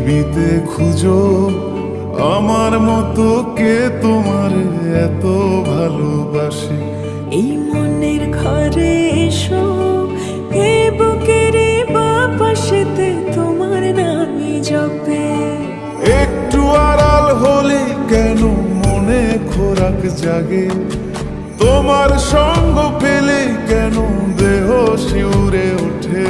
পৃথিবীতে খুঁজো আমার মতো কে তোমার এত ভালোবাসে। এই মনের ঘরে এসো, এই বুকের বাপাশেতে তোমার নামই জপে। একটু আড়াল হলে কেন মনে খোরাক জাগে, তোমার সঙ্গ পেলে কেন দেহ শিউরে ওঠে।